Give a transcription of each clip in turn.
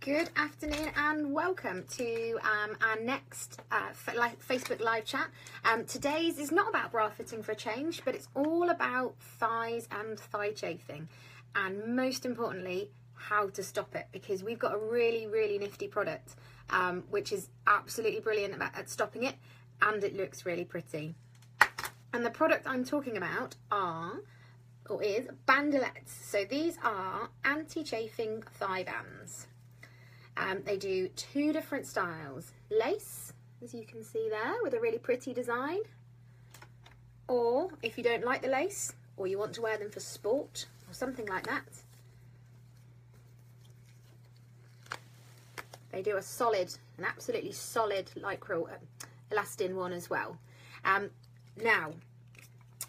Good afternoon and welcome to our next Facebook live chat. Today's is not about bra fitting for a change, but it's all about thighs and thigh chafing, and most importantly, how to stop it, because we've got a really nifty product which is absolutely brilliant at stopping it, and it looks really pretty. And the product I'm talking about is bandelettes. So these are anti-chafing thigh bands. They do two different styles: lace, as you can see there, with a really pretty design, or if you don't like the lace or you want to wear them for sport or something like that, they do an absolutely solid lycra elastin one as well. Now,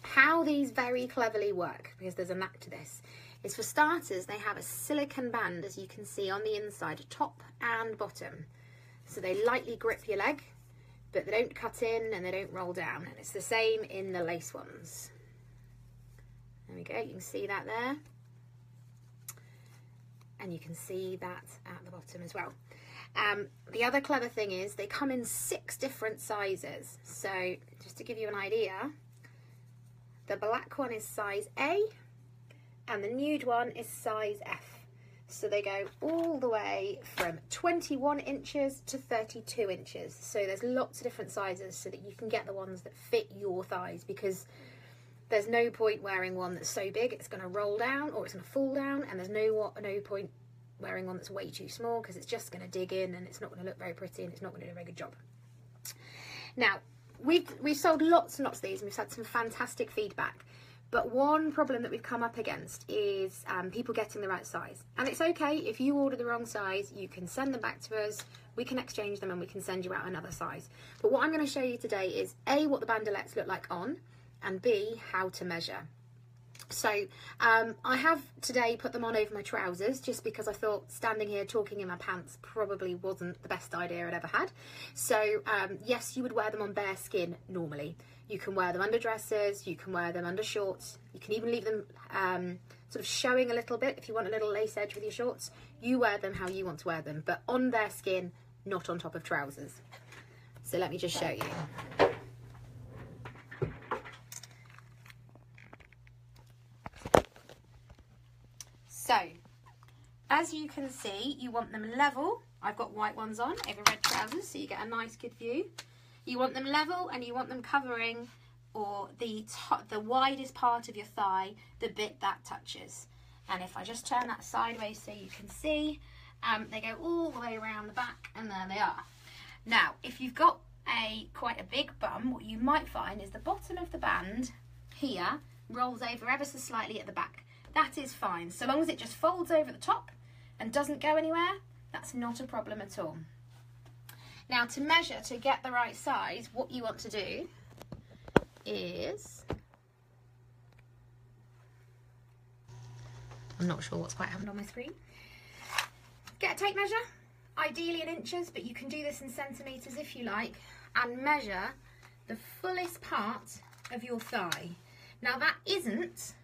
how these very cleverly work, because there's a knack to this, is, for starters, they have a silicone band, as you can see, on the inside, top and bottom. So they lightly grip your leg, but they don't cut in and they don't roll down. And it's the same in the lace ones. There we go, you can see that there. And you can see that at the bottom as well. The other clever thing is they come in 6 different sizes. So just to give you an idea, the black one is size A, and the nude one is size F. So they go all the way from 21 inches to 32 inches. So there's lots of different sizes so that you can get the ones that fit your thighs, because there's no point wearing one that's so big it's going to roll down or it's going to fall down, and there's no point wearing one that's way too small, because it's just going to dig in and it's not going to look very pretty and it's not going to do a very good job. Now, we've sold lots and lots of these, and we've had some fantastic feedback. But one problem that we've come up against is people getting the right size. And it's okay, if you order the wrong size, you can send them back to us, we can exchange them, and we can send you out another size. But what I'm going to show you today is A, what the bandelettes look like on, and B, how to measure. So I have today put them on over my trousers, just because I thought standing here talking in my pants probably wasn't the best idea I'd ever had. So yes, you would wear them on bare skin normally. You can wear them under dresses, you can wear them under shorts, you can even leave them sort of showing a little bit if you want a little lace edge with your shorts. You wear them how you want to wear them, but on their skin, not on top of trousers. So let me just show you. So, as you can see, you want them level. I've got white ones on over red trousers, so you get a nice good view. You want them level, and you want them covering the widest part of your thigh, the bit that touches. And if I just turn that sideways so you can see, they go all the way around the back, and there they are. Now, if you've got quite a big bum, what you might find is the bottom of the band here rolls over ever so slightly at the back. That is fine, so long as it just folds over the top and doesn't go anywhere. That's not a problem at all. Now, to measure, to get the right size, what you want to do is, I'm not sure what's quite happened on my screen. Get a tape measure, ideally in inches, but you can do this in centimetres if you like, and measure the fullest part of your thigh. Now, that isn't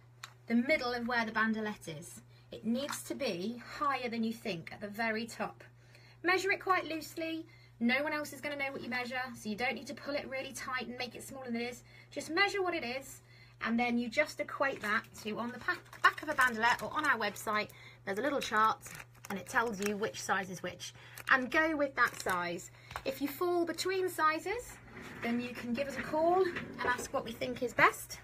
the middle of where the bandelette is. It needs to be higher than you think, at the very top. Measure it quite loosely. No one else is going to know what you measure, so you don't need to pull it really tight and make it smaller than it is. Just measure what it is, and then you just equate that to, on the back of a bandelette or on our website, there's a little chart, and it tells you which size is which. And go with that size. If you fall between sizes, then you can give us a call and ask what we think is best.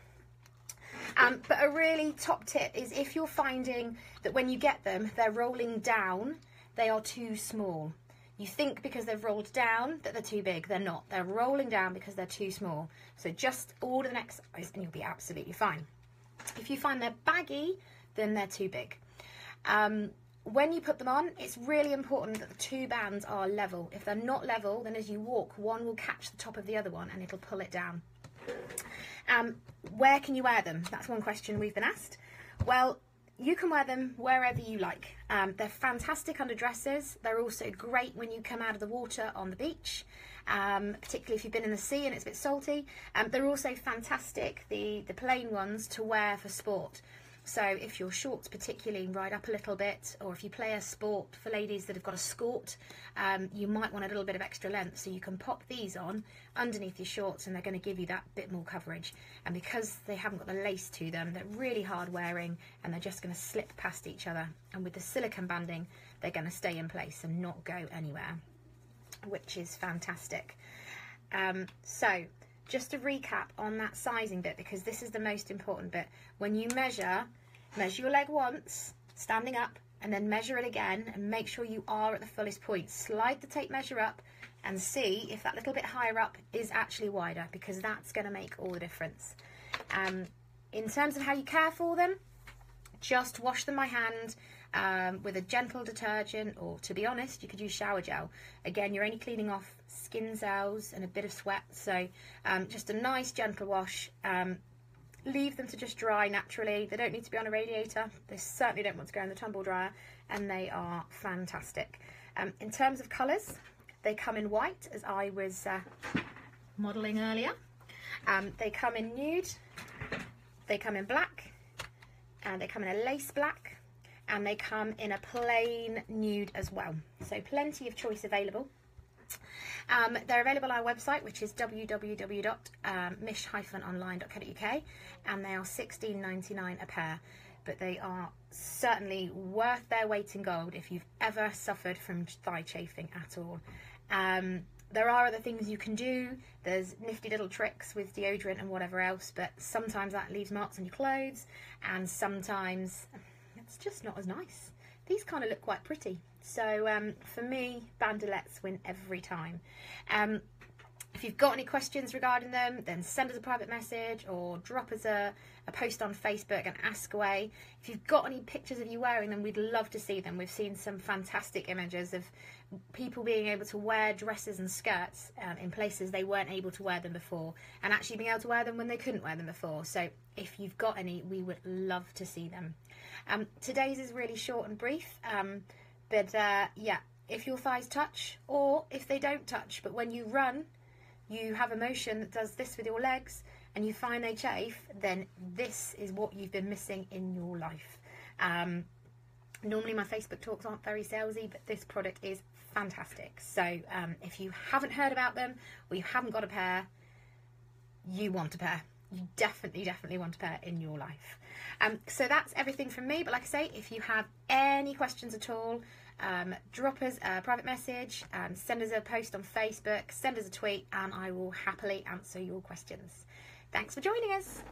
But a really top tip is, if you're finding that when you get them, they're rolling down, they are too small. You think because they've rolled down that they're too big. They're not. They're rolling down because they're too small. So just order the next size and you'll be absolutely fine. If you find they're baggy, then they're too big. When you put them on, it's really important that the 2 bands are level. If they're not level, then as you walk, one will catch the top of the other one and it'll pull it down. Where can you wear them? That's one question we've been asked. Well, you can wear them wherever you like. They're fantastic under dresses. They're also great when you come out of the water on the beach, particularly if you've been in the sea and it's a bit salty. They're also fantastic, the plain ones, to wear for sport. So if your shorts particularly ride up a little bit, or if you play a sport for ladies that have got a skirt, you might want a little bit of extra length. So you can pop these on underneath your shorts and they're going to give you that bit more coverage. And because they haven't got the lace to them, they're really hard wearing and they're just going to slip past each other. And with the silicone banding, they're going to stay in place and not go anywhere, which is fantastic. So just to recap on that sizing bit, because this is the most important bit. When you measure your leg once, standing up, and then measure it again and make sure you are at the fullest point. Slide the tape measure up and see if that little bit higher up is actually wider, because that's going to make all the difference. In terms of how you care for them, just wash them by hand with a gentle detergent, or to be honest, you could use shower gel. Again, you're only cleaning off skin cells and a bit of sweat, so just a nice gentle wash. Leave them to just dry naturally. They don't need to be on a radiator. They certainly don't want to go in the tumble dryer, and they are fantastic. In terms of colours, they come in white, as I was modelling earlier. They come in nude, they come in black, and they come in a lace black, and they come in a plain nude as well. So plenty of choice available. They're available on our website, which is www.mish-online.co.uk, and they are £16.99 a pair. But they are certainly worth their weight in gold if you've ever suffered from thigh chafing at all. There are other things you can do. There's nifty little tricks with deodorant and whatever else, but sometimes that leaves marks on your clothes, and sometimes it's just not as nice. These kind of look quite pretty. So for me, bandelettes win every time. If you've got any questions regarding them, then send us a private message or drop us a post on Facebook and ask away. If you've got any pictures of you wearing them, we'd love to see them. We've seen some fantastic images of people being able to wear dresses and skirts in places they weren't able to wear them before, and actually being able to wear them when they couldn't wear them before. So if you've got any, we would love to see them. Today's is really short and brief, but yeah, if your thighs touch, or if they don't touch, but when you run, you have a motion that does this with your legs and you find they chafe, then this is what you've been missing in your life. Normally my Facebook talks aren't very salesy, but this product is fantastic. So if you haven't heard about them, or you haven't got a pair, you want a pair. You definitely want a pair in your life. So that's everything from me, but like I say, if you have any questions at all, drop us a private message, send us a post on Facebook, send us a tweet, and I will happily answer your questions. Thanks for joining us.